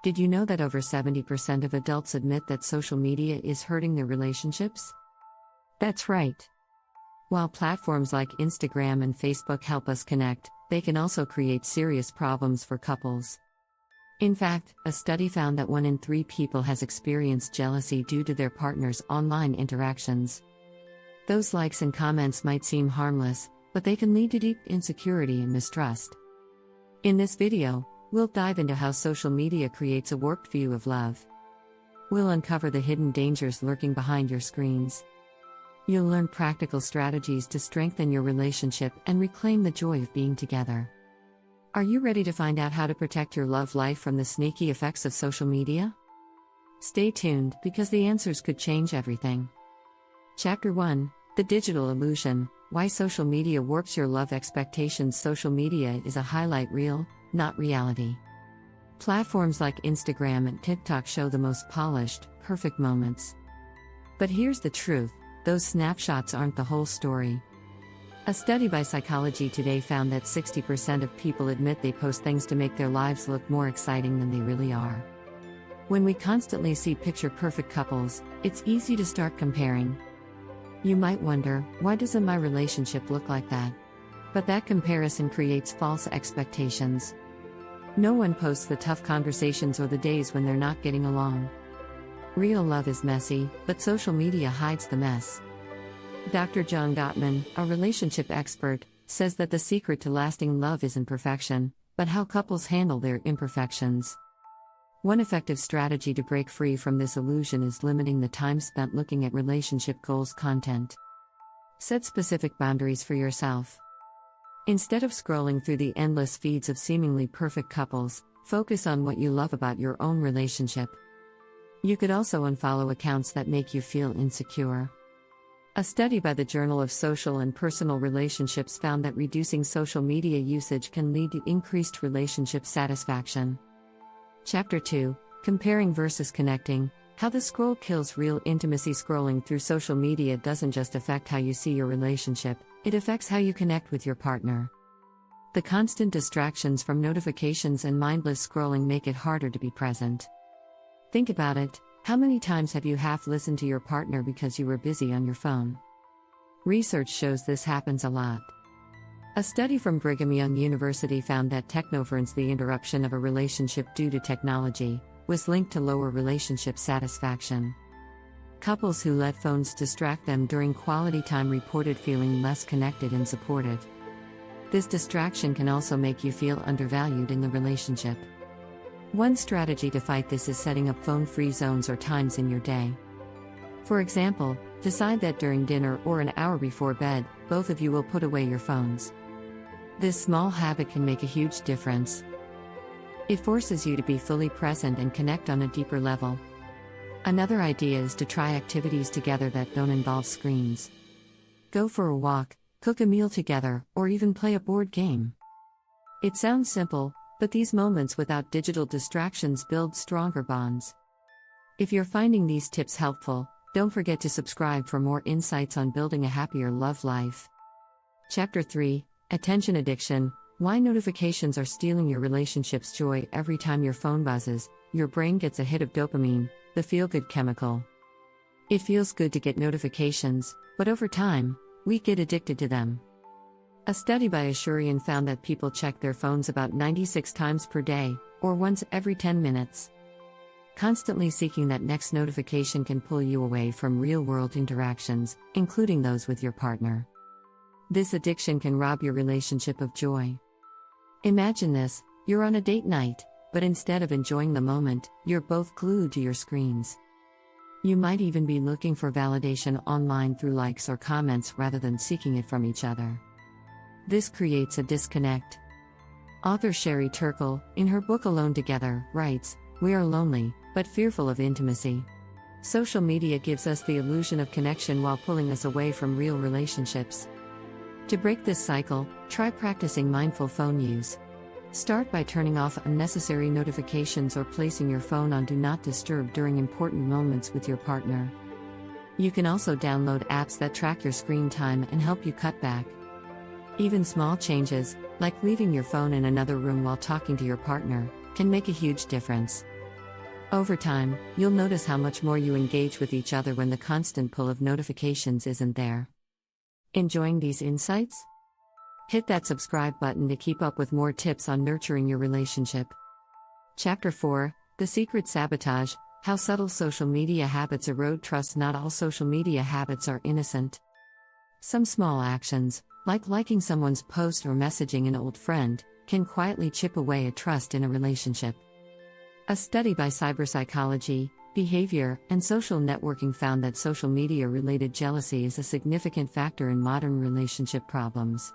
Did you know that over 70% of adults admit that social media is hurting their relationships? That's right. While platforms like Instagram and Facebook help us connect, they can also create serious problems for couples. In fact, a study found that 1 in 3 people has experienced jealousy due to their partner's online interactions. Those likes and comments might seem harmless, but they can lead to deep insecurity and mistrust. In this video, we'll dive into how social media creates a warped view of love. We'll uncover the hidden dangers lurking behind your screens. You'll learn practical strategies to strengthen your relationship and reclaim the joy of being together. Are you ready to find out how to protect your love life from the sneaky effects of social media? Stay tuned, because the answers could change everything. Chapter 1: The Digital Illusion: Why Social Media Warps Your Love Expectations. Social media is a highlight reel, not reality. Platforms like Instagram and TikTok show the most polished, perfect moments. But here's the truth: those snapshots aren't the whole story. A study by Psychology Today found that 60% of people admit they post things to make their lives look more exciting than they really are. When we constantly see picture-perfect couples, it's easy to start comparing. You might wonder, why doesn't my relationship look like that? But that comparison creates false expectations. No one posts the tough conversations or the days when they're not getting along. Real love is messy, but social media hides the mess. Dr. John Gottman, a relationship expert, says that the secret to lasting love isn't perfection, but how couples handle their imperfections. One effective strategy to break free from this illusion is limiting the time spent looking at relationship goals content. Set specific boundaries for yourself. Instead of scrolling through the endless feeds of seemingly perfect couples, focus on what you love about your own relationship. You could also unfollow accounts that make you feel insecure. A study by the Journal of Social and Personal Relationships found that reducing social media usage can lead to increased relationship satisfaction. Chapter 2: Comparing versus Connecting: How the Scroll Kills Real Intimacy. Scrolling through social media doesn't just affect how you see your relationship, it affects how you connect with your partner. The constant distractions from notifications and mindless scrolling make it harder to be present. Think about it: how many times have you half-listened to your partner because you were busy on your phone? Research shows this happens a lot. A study from Brigham Young University found that technoference, the interruption of a relationship due to technology, was linked to lower relationship satisfaction. Couples who let phones distract them during quality time reported feeling less connected and supported. This distraction can also make you feel undervalued in the relationship. One strategy to fight this is setting up phone-free zones or times in your day. For example, decide that during dinner or an hour before bed, both of you will put away your phones. This small habit can make a huge difference. It forces you to be fully present and connect on a deeper level. Another idea is to try activities together that don't involve screens. Go for a walk, cook a meal together, or even play a board game. It sounds simple, but these moments without digital distractions build stronger bonds. If you're finding these tips helpful, don't forget to subscribe for more insights on building a happier love life. Chapter 3: Attention Addiction: Why Notifications Are Stealing Your Relationship's Joy. Every time your phone buzzes, your brain gets a hit of dopamine, the feel-good chemical. It feels good to get notifications, but over time, we get addicted to them. A study by Ashurian found that people check their phones about 96 times per day, or once every 10 minutes. Constantly seeking that next notification can pull you away from real-world interactions, including those with your partner. This addiction can rob your relationship of joy. Imagine this: you're on a date night, but instead of enjoying the moment, you're both glued to your screens. You might even be looking for validation online through likes or comments rather than seeking it from each other. This creates a disconnect. Author Sherry Turkle, in her book Alone Together, writes, "We are lonely, but fearful of intimacy." Social media gives us the illusion of connection while pulling us away from real relationships. To break this cycle, try practicing mindful phone use. Start by turning off unnecessary notifications or placing your phone on Do Not Disturb during important moments with your partner. You can also download apps that track your screen time and help you cut back. Even small changes, like leaving your phone in another room while talking to your partner, can make a huge difference. Over time, you'll notice how much more you engage with each other when the constant pull of notifications isn't there. Enjoying these insights? Hit that subscribe button to keep up with more tips on nurturing your relationship. Chapter 4: The Secret Sabotage: How Subtle Social Media Habits Erode Trust. Not all social media habits are innocent. Some small actions, like liking someone's post or messaging an old friend, can quietly chip away at trust in a relationship. A study by cyberpsychology, behavior, and social networking found that social media-related jealousy is a significant factor in modern relationship problems.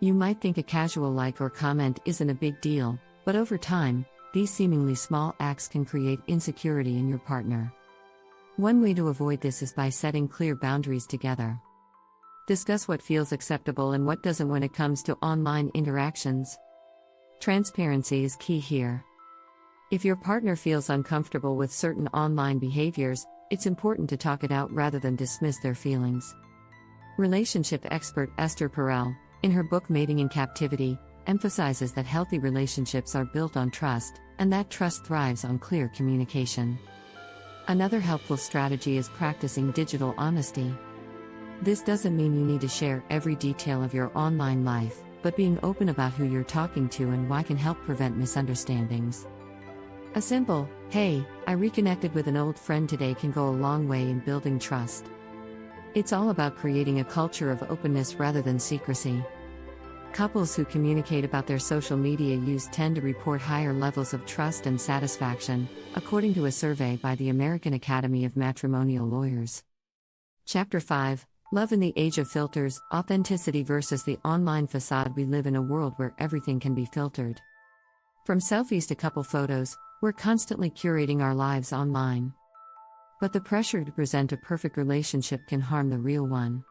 You might think a casual like or comment isn't a big deal, but over time, these seemingly small acts can create insecurity in your partner. One way to avoid this is by setting clear boundaries together. Discuss what feels acceptable and what doesn't when it comes to online interactions. Transparency is key here. If your partner feels uncomfortable with certain online behaviors, it's important to talk it out rather than dismiss their feelings. Relationship expert Esther Perel, in her book Mating in Captivity, emphasizes that healthy relationships are built on trust, and that trust thrives on clear communication. Another helpful strategy is practicing digital honesty. This doesn't mean you need to share every detail of your online life, but being open about who you're talking to and why can help prevent misunderstandings. A simple, "Hey, I reconnected with an old friend today," can go a long way in building trust. It's all about creating a culture of openness rather than secrecy. Couples who communicate about their social media use tend to report higher levels of trust and satisfaction, according to a survey by the American Academy of Matrimonial Lawyers. Chapter 5: Love in the Age of Filters: Authenticity versus the Online Facade. We live in a world where everything can be filtered. From selfies to couple photos, we're constantly curating our lives online. But the pressure to present a perfect relationship can harm the real one.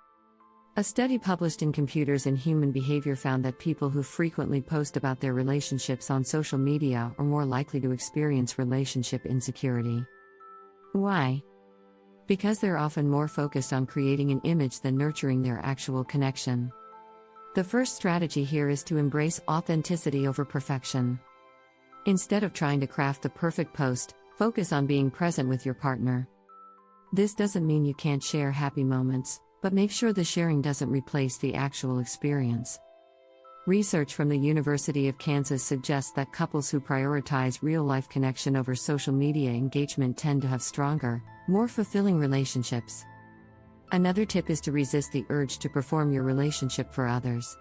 A study published in Computers and Human Behavior found that people who frequently post about their relationships on social media are more likely to experience relationship insecurity. Why? Because they're often more focused on creating an image than nurturing their actual connection. The first strategy here is to embrace authenticity over perfection. Instead of trying to craft the perfect post, focus on being present with your partner. This doesn't mean you can't share happy moments, but make sure the sharing doesn't replace the actual experience. Research from the University of Kansas suggests that couples who prioritize real-life connection over social media engagement tend to have stronger, more fulfilling relationships. Another tip is to resist the urge to perform your relationship for others.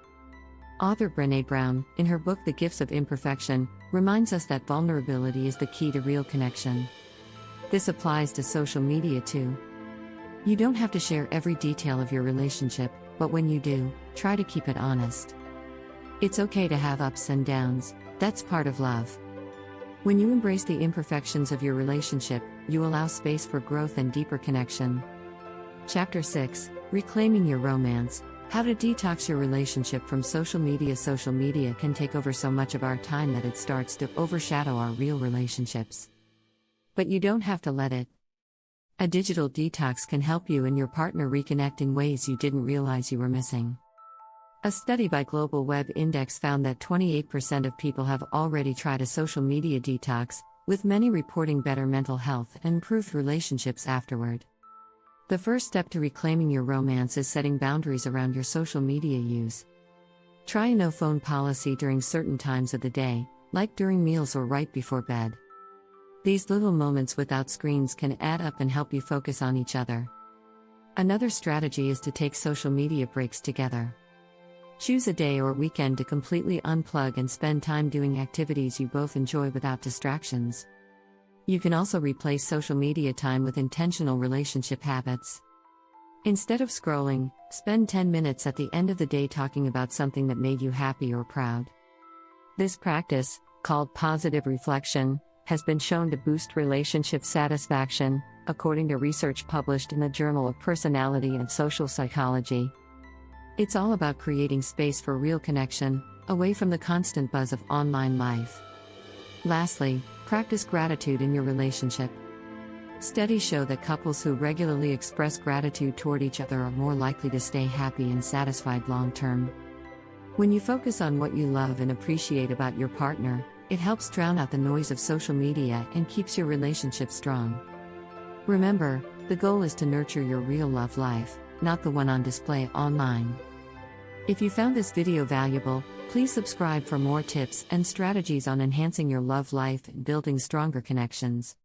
Author Brené Brown, in her book The Gifts of Imperfection, reminds us that vulnerability is the key to real connection. This applies to social media too. You don't have to share every detail of your relationship, but when you do, try to keep it honest. It's okay to have ups and downs, that's part of love. When you embrace the imperfections of your relationship, you allow space for growth and deeper connection. Chapter 6: Reclaiming Your Romance: How to Detox Your Relationship from Social Media. Social media can take over so much of our time that it starts to overshadow our real relationships. But you don't have to let it. A digital detox can help you and your partner reconnect in ways you didn't realize you were missing. A study by Global Web Index found that 28% of people have already tried a social media detox, with many reporting better mental health and improved relationships afterward. The first step to reclaiming your romance is setting boundaries around your social media use. Try a no-phone policy during certain times of the day, like during meals or right before bed. These little moments without screens can add up and help you focus on each other. Another strategy is to take social media breaks together. Choose a day or weekend to completely unplug and spend time doing activities you both enjoy without distractions. You can also replace social media time with intentional relationship habits. Instead of scrolling, spend 10 minutes at the end of the day talking about something that made you happy or proud. This practice, called positive reflection, has been shown to boost relationship satisfaction, according to research published in the Journal of Personality and Social Psychology. It's all about creating space for real connection, away from the constant buzz of online life. Lastly, practice gratitude in your relationship. Studies show that couples who regularly express gratitude toward each other are more likely to stay happy and satisfied long term. When you focus on what you love and appreciate about your partner, It helps drown out the noise of social media and keeps your relationship strong. Remember, the goal is to nurture your real love life, not the one on display online. If you found this video valuable, please subscribe for more tips and strategies on enhancing your love life and building stronger connections.